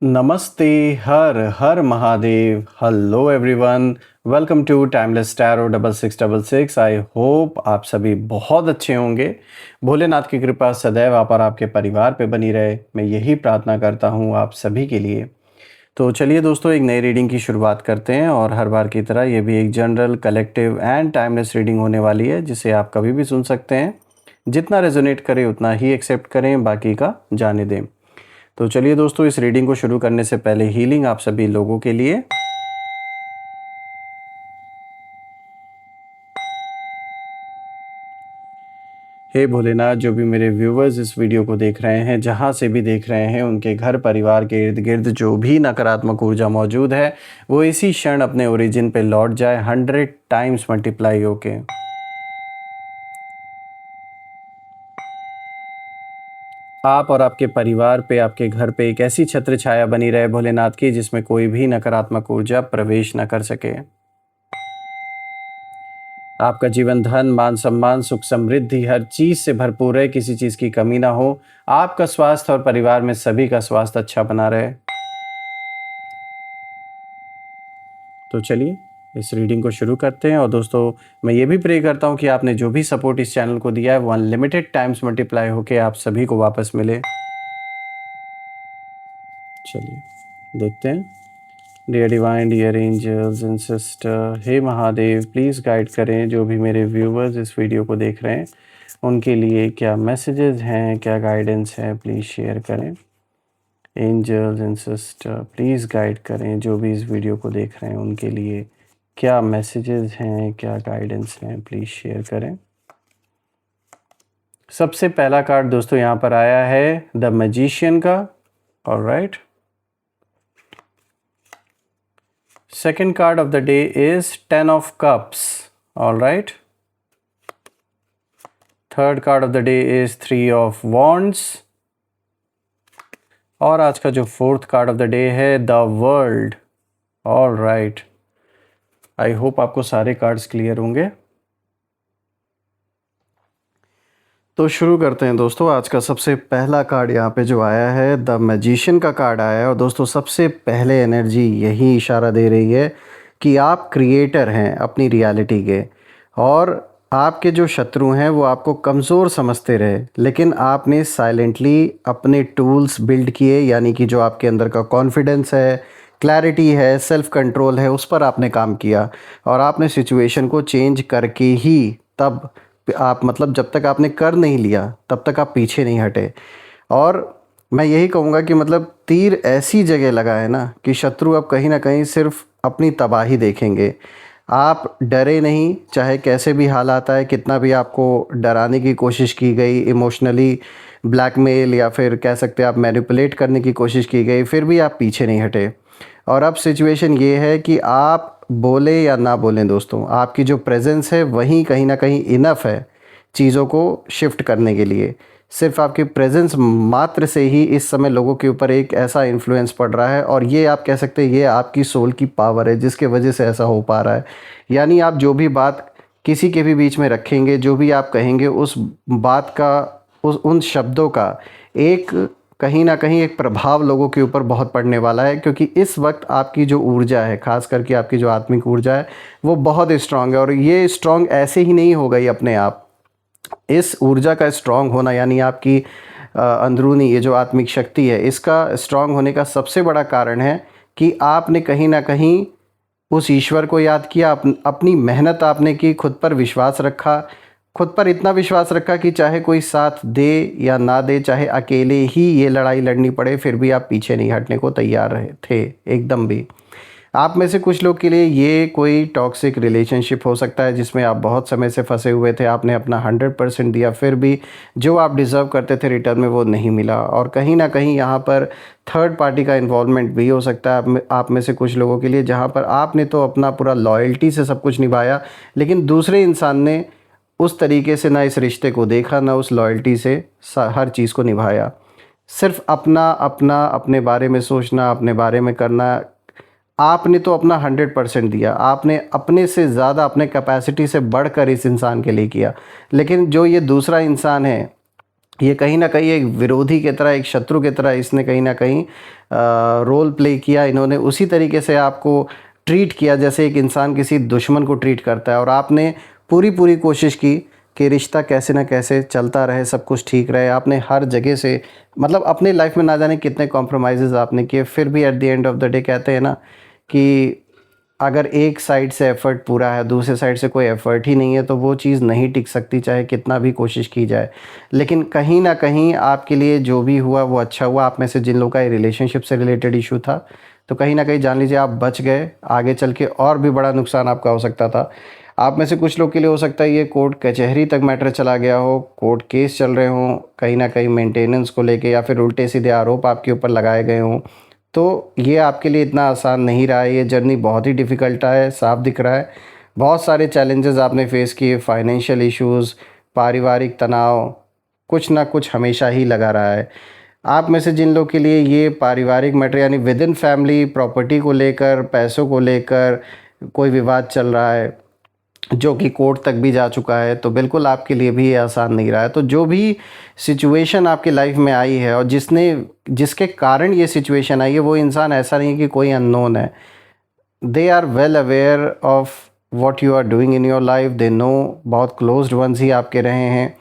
नमस्ते, हर हर Mahadev. Hello everyone, welcome to timeless tarot 6666। I hope आप सभी बहुत अच्छे होंगे। भोलेनाथ की कृपा सदैव आप और आपके परिवार पे बनी रहे, मैं यही प्रार्थना करता हूँ आप सभी के लिए। तो चलिए दोस्तों, एक नई रीडिंग की शुरुआत करते हैं और हर बार की तरह ये भी एक general, collective and timeless reading होने वाली है, जिसे आप कभी भी सुन सकते हैं। जितना रेजोनेट करे उतना ही एक्सेप्ट करें, बाकी का जाने दें। तो चलिए दोस्तों, इस रीडिंग को शुरू करने से पहले हीलिंग आप सभी लोगों के लिए। हे भोलेनाथ, जो भी मेरे व्यूवर्स इस वीडियो को देख रहे हैं, जहाँ से भी देख रहे हैं, उनके घर परिवार के इर्द गिर्द जो भी नकारात्मक ऊर्जा मौजूद है वो इसी क्षण अपने ओरिजिन पे लौट जाए, 100 टाइम्स मल्टीप्लाई होके। आप और आपके परिवार पे, आपके घर पे एक ऐसी छत्र छाया बनी रहे भोलेनाथ की, जिसमें कोई भी नकारात्मक ऊर्जा प्रवेश न कर सके। आपका जीवन धन, मान सम्मान, सुख समृद्धि हर चीज से भरपूर है, किसी चीज की कमी ना हो। आपका स्वास्थ्य और परिवार में सभी का स्वास्थ्य अच्छा बना रहे। तो चलिए इस रीडिंग को शुरू करते हैं। और दोस्तों, मैं ये भी प्रे करता हूँ कि आपने जो भी सपोर्ट इस चैनल को दिया है वो अनलिमिटेड टाइम्स मल्टीप्लाई होके आप सभी को वापस मिले। चलिए देखते हैं। Dear divine, dear angels and sister, हे महादेव, प्लीज़ गाइड करें जो भी मेरे व्यूवर्स इस वीडियो को देख रहे हैं, उनके लिए क्या मैसेजेस हैं, क्या गाइडेंस है, प्लीज़ शेयर करें। Angels and sister, please guide करें जो भी इस वीडियो को देख रहे हैं, उनके लिए क्या मैसेजेस हैं, क्या गाइडेंस हैं, प्लीज़ शेयर करें। सबसे पहला कार्ड दोस्तों यहाँ पर आया है द मैजिशियन का। Alright, second card of the day is 10 of cups. All right, third card of the day is 3 of wands, और आज का जो fourth card of the day है the world. All right, I hope आपको सारे cards clear होंगे। तो शुरू करते हैं दोस्तों। आज का सबसे पहला कार्ड यहाँ पे जो आया है द मैजिशियन का कार्ड आया है। और दोस्तों, सबसे पहले एनर्जी यही इशारा दे रही है कि आप क्रिएटर हैं अपनी रियलिटी के, और आपके जो शत्रु हैं वो आपको कमज़ोर समझते रहे, लेकिन आपने साइलेंटली अपने टूल्स बिल्ड किए, यानी कि जो आपके अंदर का कॉन्फिडेंस है, क्लैरिटी है, सेल्फ कंट्रोल है, उस पर आपने काम किया। और आपने सिचुएशन को चेंज करके ही तब आप, मतलब जब तक आपने कर नहीं लिया तब तक आप पीछे नहीं हटे। और मैं यही कहूँगा कि मतलब तीर ऐसी जगह लगा है ना कि शत्रु अब कहीं ना कहीं सिर्फ अपनी तबाही देखेंगे। आप डरे नहीं, चाहे कैसे भी हालात आए, कितना भी आपको डराने की कोशिश की गई, इमोशनली ब्लैकमेल या फिर कह सकते हैं आप मैनिपुलेट करने की कोशिश की गई, फिर भी आप पीछे नहीं हटे। और अब सिचुएशन ये है कि आप बोले या ना बोलें दोस्तों, आपकी जो प्रेजेंस है वहीं कहीं ना कहीं इनफ है चीज़ों को शिफ्ट करने के लिए। सिर्फ आपकी प्रेजेंस मात्र से ही इस समय लोगों के ऊपर एक ऐसा इन्फ्लुएंस पड़ रहा है, और ये आप कह सकते हैं ये आपकी सोल की पावर है जिसके वजह से ऐसा हो पा रहा है। यानी आप जो भी बात किसी के भी बीच में रखेंगे, जो भी आप कहेंगे, उस बात का, उन शब्दों का एक कहीं ना कहीं एक प्रभाव लोगों के ऊपर बहुत पड़ने वाला है। क्योंकि इस वक्त आपकी जो ऊर्जा है, खास करके आपकी जो आत्मिक ऊर्जा है, वो बहुत स्ट्रांग है। और ये स्ट्रांग ऐसे ही नहीं हो गई अपने आप। इस ऊर्जा का स्ट्रांग होना, यानी आपकी अंदरूनी ये जो आत्मिक शक्ति है, इसका स्ट्रांग होने का सबसे बड़ा कारण है कि आपने कहीं ना कहीं उस ईश्वर को याद किया, अपनी मेहनत आपने की, खुद पर विश्वास रखा, खुद पर इतना विश्वास रखा कि चाहे कोई साथ दे या ना दे, चाहे अकेले ही ये लड़ाई लड़नी पड़े, फिर भी आप पीछे नहीं हटने को तैयार रहे थे एकदम भी। आप में से कुछ लोग के लिए ये कोई टॉक्सिक रिलेशनशिप हो सकता है जिसमें आप बहुत समय से फंसे हुए थे। आपने अपना 100% दिया, फिर भी जो आप डिज़र्व करते थे रिटर्न में वो नहीं मिला। और कहीं ना कहीं यहाँ पर थर्ड पार्टी का इन्वॉल्वमेंट भी हो सकता है आप में से कुछ लोगों के लिए, जहाँ पर आपने तो अपना पूरा लॉयल्टी से सब कुछ निभाया, लेकिन दूसरे इंसान ने उस तरीके से ना इस रिश्ते को देखा, ना उस लॉयल्टी से हर चीज़ को निभाया। सिर्फ अपना अपना अपने बारे में सोचना, अपने बारे में करना। आपने तो अपना 100% दिया, आपने अपने से ज़्यादा, अपने कैपेसिटी से बढ़कर इस इंसान के लिए किया। लेकिन जो ये दूसरा इंसान है, ये कहीं न कहीं एक विरोधी की तरह, एक शत्रु की तरह इसने कहीं न कहीं रोल प्ले किया। इन्होंने उसी तरीके से आपको ट्रीट किया जैसे एक इंसान किसी दुश्मन को ट्रीट करता है, और आपने पूरी कोशिश की कि रिश्ता कैसे न कैसे चलता रहे, सब कुछ ठीक रहे। आपने हर जगह से मतलब अपनी लाइफ़ में ना जाने कितने कॉम्प्रोमाइज़ेज़ आपने किए, फिर भी at the end of the day कहते हैं ना कि अगर एक साइड से एफ़र्ट पूरा है, दूसरे साइड से कोई एफ़र्ट ही नहीं है, तो वो चीज़ नहीं टिक सकती, चाहे कितना भी कोशिश की जाए। लेकिन कहीं न कहीं आपके लिए जो भी हुआ वो अच्छा हुआ। आप में से जिन लोगों का ये रिलेशनशिप से रिलेटेड इश्यू था, तो कहीं न कहीं जान लीजिए आप बच गए। आगे चल के और भी बड़ा नुकसान आपका हो सकता था। आप में से कुछ लोग के लिए हो सकता है ये कोर्ट कचहरी तक मैटर चला गया हो, कोर्ट केस चल रहे हों, कहीं न कहीं मेंटेनेंस को लेके, या फिर उल्टे-सीधे आरोप आपके ऊपर लगाए गए हों। तो ये आपके लिए इतना आसान नहीं रहा है, ये जर्नी बहुत ही डिफ़िकल्ट है, साफ दिख रहा है। बहुत सारे चैलेंजेस आपने फ़ेस किए, फाइनेंशियल इश्यूज़, पारिवारिक तनाव, कुछ ना कुछ हमेशा ही लगा रहा है। आप में से जिन लोग के लिए ये पारिवारिक मैटर यानी विद इन फैमिली प्रॉपर्टी को लेकर, पैसों को लेकर कोई विवाद चल रहा है, जो कि कोर्ट तक भी जा चुका है, तो बिल्कुल आपके लिए भी ये आसान नहीं रहा है। तो जो भी सिचुएशन आपकी लाइफ में आई है और जिसके कारण ये सिचुएशन आई है, वो इंसान ऐसा नहीं है कि कोई अननोन है। They are well aware of what you are doing in your life, they know. बहुत क्लोज्ड वंस ही आपके रहे हैं,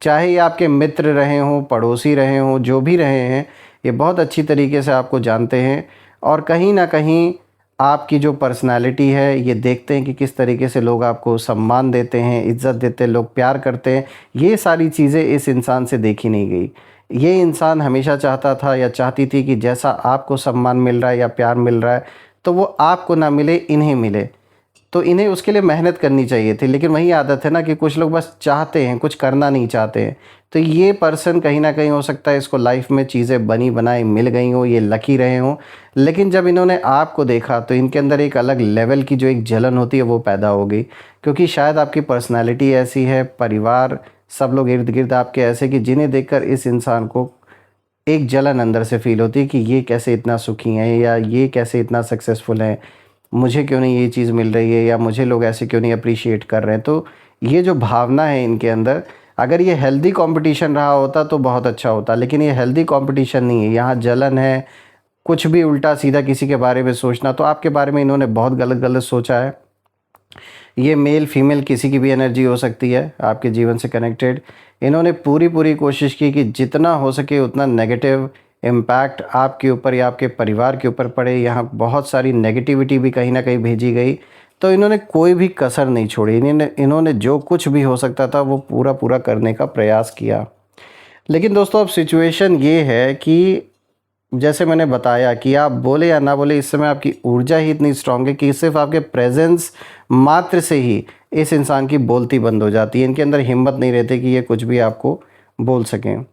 चाहे ये आपके मित्र रहे हों, पड़ोसी रहे हों, जो भी रहे हैं, ये बहुत अच्छी तरीके से आपको जानते हैं। और कहीं ना कहीं आपकी जो पर्सनालिटी है, ये देखते हैं कि किस तरीके से लोग आपको सम्मान देते हैं, इज़्ज़त देते हैं, लोग प्यार करते हैं। ये सारी चीज़ें इस इंसान से देखी नहीं गई। ये इंसान हमेशा चाहता था या चाहती थी कि जैसा आपको सम्मान मिल रहा है या प्यार मिल रहा है, तो वो आपको ना मिले, इन्हें मिले। तो इन्हें उसके लिए मेहनत करनी चाहिए थी, लेकिन वही आदत है ना कि कुछ लोग बस चाहते हैं, कुछ करना नहीं चाहते हैं। तो ये पर्सन कहीं न कहीं हो सकता है इसको लाइफ़ में चीज़ें बनी-बनाई मिल गई हों, ये लकी रहे हों। लेकिन जब इन्होंने आपको देखा तो इनके अंदर एक अलग लेवल की जो एक जलन होती है वो पैदा हो गई। क्योंकि शायद आपकी पर्सनैलिटी ऐसी है, परिवार, सब लोग इर्द-गिर्द आपके ऐसे कि जिन्हें देखकर इस इंसान को एक जलन अंदर से फ़ील होती है कि ये कैसे इतना सुखी हैं, या ये कैसे इतना सक्सेसफुल हैं, मुझे क्यों नहीं ये चीज़ मिल रही है, या मुझे लोग ऐसे क्यों नहीं अप्रिशिएट कर रहे हैं। तो ये जो भावना है इनके अंदर, अगर ये हेल्दी कंपटीशन रहा होता तो बहुत अच्छा होता, लेकिन ये हेल्दी कंपटीशन नहीं है। यहाँ जलन है, कुछ भी उल्टा-सीधा किसी के बारे में सोचना। तो आपके बारे में इन्होंने बहुत गलत-गलत सोचा है। ये मेल फीमेल किसी की भी एनर्जी हो सकती है आपके जीवन से कनेक्टेड। इन्होंने पूरी कोशिश की कि जितना हो सके उतना नेगेटिव इम्पैक्ट आपके ऊपर या आपके परिवार के ऊपर पड़े। यहाँ बहुत सारी नेगेटिविटी भी कहीं न कहीं भेजी गई। तो इन्होंने कोई भी कसर नहीं छोड़ी। इन्होंने जो कुछ भी हो सकता था वो पूरा करने का प्रयास किया। लेकिन दोस्तों अब सिचुएशन ये है कि जैसे मैंने बताया कि आप बोले या ना बोले, इस समय आपकी ऊर्जा ही इतनी स्ट्रांग है कि सिर्फ आपके प्रेजेंस मात्र से ही इस इंसान की बोलती बंद हो जाती है। इनके अंदर हिम्मत नहीं रहती कि ये कुछ भी आपको बोल सकें।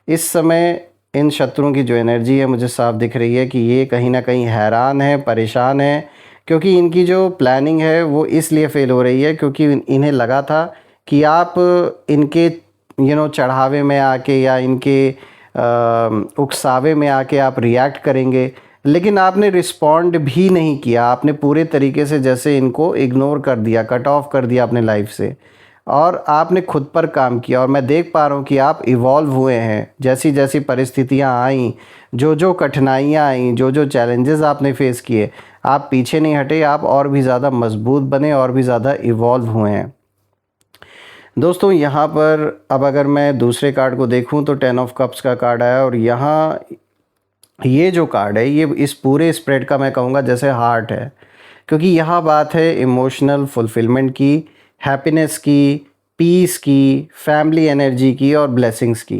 इस समय इन शत्रुओं की जो एनर्जी है मुझे साफ दिख रही है कि ये कहीं ना कहीं हैरान है, परेशान है, क्योंकि इनकी जो प्लानिंग है वो इसलिए फ़ेल हो रही है क्योंकि इन्हें लगा था कि आप इनके चढ़ावे में आके या इनके उकसावे में आके आप रिएक्ट करेंगे। लेकिन आपने रिस्पॉन्ड भी नहीं किया। आपने पूरे तरीके से जैसे इनको इग्नोर कर दिया, कट ऑफ कर दिया अपने लाइफ से, और आपने खुद पर काम किया। और मैं देख पा रहा हूँ कि आप इवॉल्व हुए हैं। जैसी जैसी परिस्थितियाँ आईं, जो जो कठिनाइयाँ आईं, जो जो चैलेंजेस आपने फेस किए, आप पीछे नहीं हटे, आप और भी ज़्यादा मजबूत बने, और भी ज़्यादा इवॉल्व हुए हैं। दोस्तों यहाँ पर अब अगर मैं दूसरे कार्ड को देखूँ तो 10 ऑफ कप्स का कार्ड आया, और यहाँ ये जो कार्ड है ये इस पूरे स्प्रेड का मैं कहूँगा जैसे हार्ट है, क्योंकि यहाँ बात है इमोशनल फुलफिलमेंट की, हैप्पीनेस की, पीस की, फैमिली एनर्जी की और ब्लेसिंग्स की।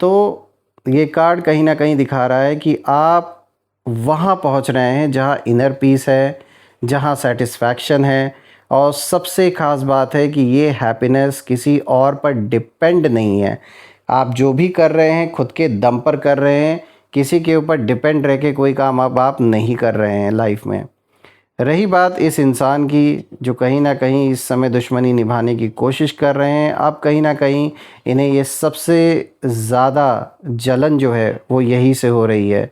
तो ये कार्ड कहीं ना कहीं दिखा रहा है कि आप वहाँ पहुँच रहे हैं जहाँ इनर पीस है, जहाँ सेटिस्फैक्शन है, और सबसे ख़ास बात है कि ये हैप्पीनेस किसी और पर डिपेंड नहीं है। आप जो भी कर रहे हैं खुद के दम पर कर रहे हैं, किसी के ऊपर डिपेंड रह के कोई काम अब आप नहीं कर रहे हैं लाइफ में। रही बात इस इंसान की जो कहीं ना कहीं इस समय दुश्मनी निभाने की कोशिश कर रहे हैं, अब कहीं ना कहीं इन्हें ये सबसे ज़्यादा जलन जो है वो यही से हो रही है,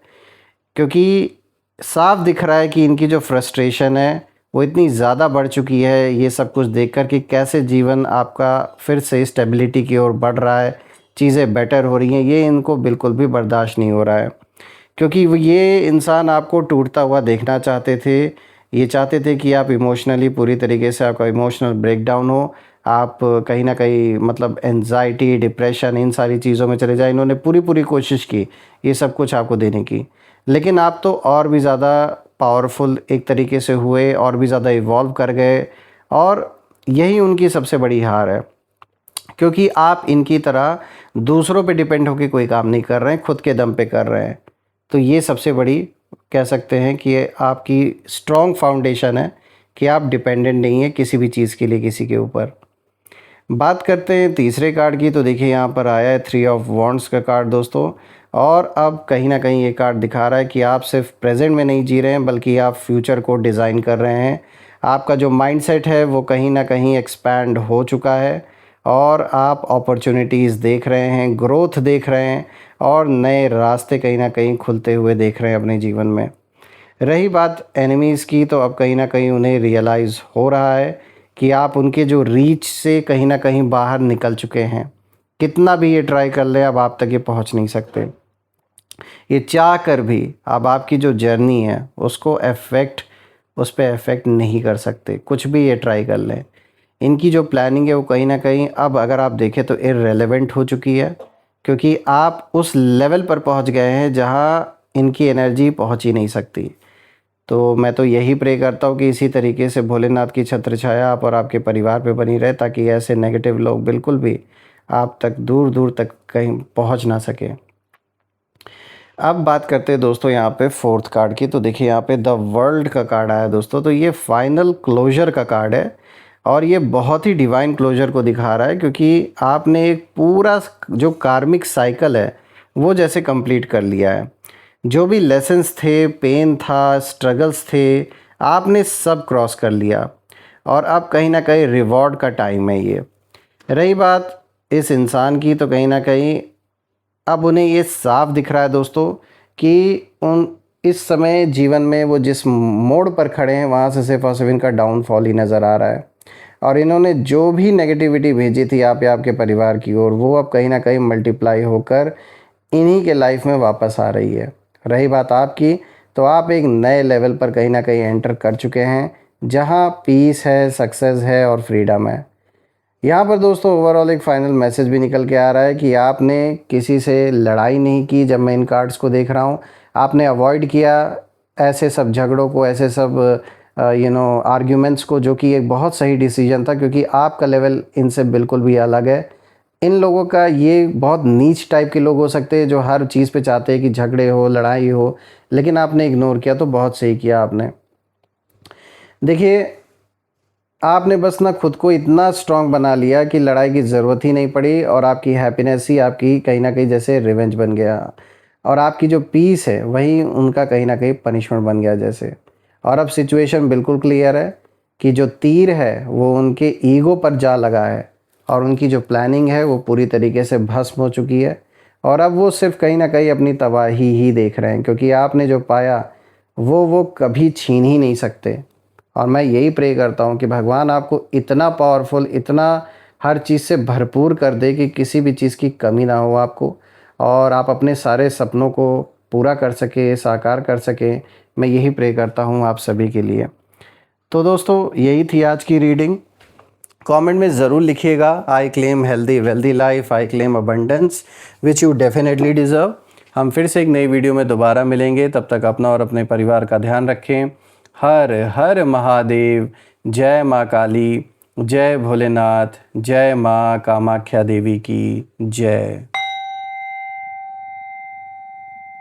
क्योंकि साफ दिख रहा है कि इनकी जो फ्रस्ट्रेशन है वो इतनी ज़्यादा बढ़ चुकी है ये सब कुछ देखकर कि कैसे जीवन आपका फिर से स्टेबिलिटी की ओर बढ़ रहा है, चीज़ें बेटर हो रही हैं, ये इनको बिल्कुल भी बर्दाश्त नहीं हो रहा है। क्योंकि ये इंसान आपको टूटता हुआ देखना चाहते थे। ये चाहते थे कि आप इमोशनली पूरी तरीके से आपका इमोशनल ब्रेकडाउन हो, आप कहीं न कहीं मतलब एंग्ज़ायटी, डिप्रेशन इन सारी चीज़ों में चले जाएँ। इन्होंने पूरी कोशिश की ये सब कुछ आपको देने की। लेकिन आप तो और भी ज़्यादा पावरफुल एक तरीके से हुए, और भी ज़्यादा इवॉल्व कर गए, और यही उनकी सबसे बड़ी हार है। क्योंकि आप इनकी तरह दूसरों पे डिपेंड होके कोई काम नहीं कर रहे हैं, खुद के दम पे कर रहे हैं। तो ये सबसे बड़ी कह सकते हैं कि ये आपकी स्ट्रॉन्ग फाउंडेशन है कि आप डिपेंडेंट नहीं है किसी भी चीज़ के लिए किसी के ऊपर। बात करते हैं तीसरे कार्ड की, तो देखिए यहाँ पर आया है 3 ऑफ वॉन्ड्स का कार्ड दोस्तों। और अब कहीं ना कहीं ये कार्ड दिखा रहा है कि आप सिर्फ प्रेजेंट में नहीं जी रहे हैं, बल्कि आप फ्यूचर को डिज़ाइन कर रहे हैं। आपका जो माइंडसेट है वो कहीं ना कहीं एक्सपैंड हो चुका है, और आप अपॉर्चुनिटीज़ देख रहे हैं, ग्रोथ देख रहे हैं, और नए रास्ते कहीं ना कहीं खुलते हुए देख रहे हैं अपने जीवन में। रही बात एनिमीज़ की, तो अब कहीं ना कहीं उन्हें रियलाइज़ हो रहा है कि आप उनके जो रीच से कहीं ना कहीं बाहर निकल चुके हैं। कितना भी ये ट्राई कर लें, अब आप तक ये पहुंच नहीं सकते। ये चाह कर भी अब आपकी जो जर्नी है उसको उस पर अफेक्ट नहीं कर सकते, कुछ भी ये ट्राई कर लें। इनकी जो प्लानिंग है वो कहीं ना कहीं अब अगर आप देखें तो इररेलेवेंट हो चुकी है, क्योंकि आप उस लेवल पर पहुंच गए हैं जहां इनकी एनर्जी पहुंच ही नहीं सकती। तो मैं तो यही प्रे करता हूँ कि इसी तरीके से भोलेनाथ की छत्र छाया आप और आपके परिवार पे बनी रहे, ताकि ऐसे नेगेटिव लोग बिल्कुल भी आप तक दूर दूर तक कहीं पहुँच ना सके। अब बात करते हैं दोस्तों यहाँ पे फोर्थ कार्ड की। तो देखिए यहाँ पे द वर्ल्ड का कार्ड आया दोस्तों। तो ये फाइनल क्लोजर का कार्ड है, और ये बहुत ही डिवाइन क्लोजर को दिखा रहा है, क्योंकि आपने एक पूरा जो कार्मिक साइकिल है वो जैसे कंप्लीट कर लिया है। जो भी लेसन्स थे, पेन था, स्ट्रगल्स थे, आपने सब क्रॉस कर लिया, और अब कहीं ना कहीं रिवॉर्ड का टाइम है ये। रही बात इस इंसान की, तो कहीं ना कहीं अब उन्हें ये साफ दिख रहा है दोस्तों कि उन इस समय जीवन में वो जिस मोड़ पर खड़े हैं वहाँ से सिर्फ और सिर्फ इनका डाउनफॉल ही नज़र आ रहा है। और इन्होंने जो भी नेगेटिविटी भेजी थी आप या आपके परिवार की ओर, वो अब कहीं ना कहीं मल्टीप्लाई होकर इन्हीं के लाइफ में वापस आ रही है। रही बात आपकी, तो आप एक नए लेवल पर कहीं ना कहीं एंटर कर चुके हैं, जहाँ पीस है, सक्सेस है, और फ्रीडम है। यहाँ पर दोस्तों ओवरऑल एक फाइनल मैसेज भी निकल के आ रहा है कि आपने किसी से लड़ाई नहीं की। जब मैं इन कार्ड्स को देख रहा हूँ, आपने अवॉइड किया ऐसे सब झगड़ों को, ऐसे सब आर्ग्यूमेंट्स को, जो कि एक बहुत सही डिसीजन था, क्योंकि आपका लेवल इनसे बिल्कुल भी अलग है। इन लोगों का ये बहुत नीच टाइप के लोग हो सकते हैं जो हर चीज़ पे चाहते हैं कि झगड़े हो, लड़ाई हो, लेकिन आपने इग्नोर किया, तो बहुत सही किया आपने। देखिए आपने बस ना खुद को इतना स्ट्रांग बना लिया कि लड़ाई की ज़रूरत ही नहीं पड़ी, और आपकी हैप्पीनेस ही आपकी कहीं ना कहीं जैसे रिवेंज बन गया, और आपकी जो पीस है वही उनका कहीं ना कहीं पनिशमेंट बन गया जैसे। और अब सिचुएशन बिल्कुल क्लियर है कि जो तीर है वो उनके ईगो पर जा लगा है, और उनकी जो प्लानिंग है वो पूरी तरीके से भस्म हो चुकी है, और अब वो सिर्फ कहीं ना कहीं अपनी तबाही ही देख रहे हैं, क्योंकि आपने जो पाया वो कभी छीन ही नहीं सकते। और मैं यही प्रे करता हूँ कि भगवान आपको इतना पावरफुल, इतना हर चीज़ से भरपूर कर दे कि किसी भी चीज़ की कमी ना हो आपको, और आप अपने सारे सपनों को पूरा कर सके, साकार कर सके। मैं यही प्रे करता हूँ आप सभी के लिए। तो दोस्तों यही थी आज की रीडिंग। कमेंट में ज़रूर लिखिएगा, I claim healthy wealthy life, I claim abundance which you definitely deserve. हम फिर से एक नई वीडियो में दोबारा मिलेंगे, तब तक अपना और अपने परिवार का ध्यान रखें। हर हर महादेव। जय माँ काली, जय भोलेनाथ, जय माँ कामाख्या देवी की जय।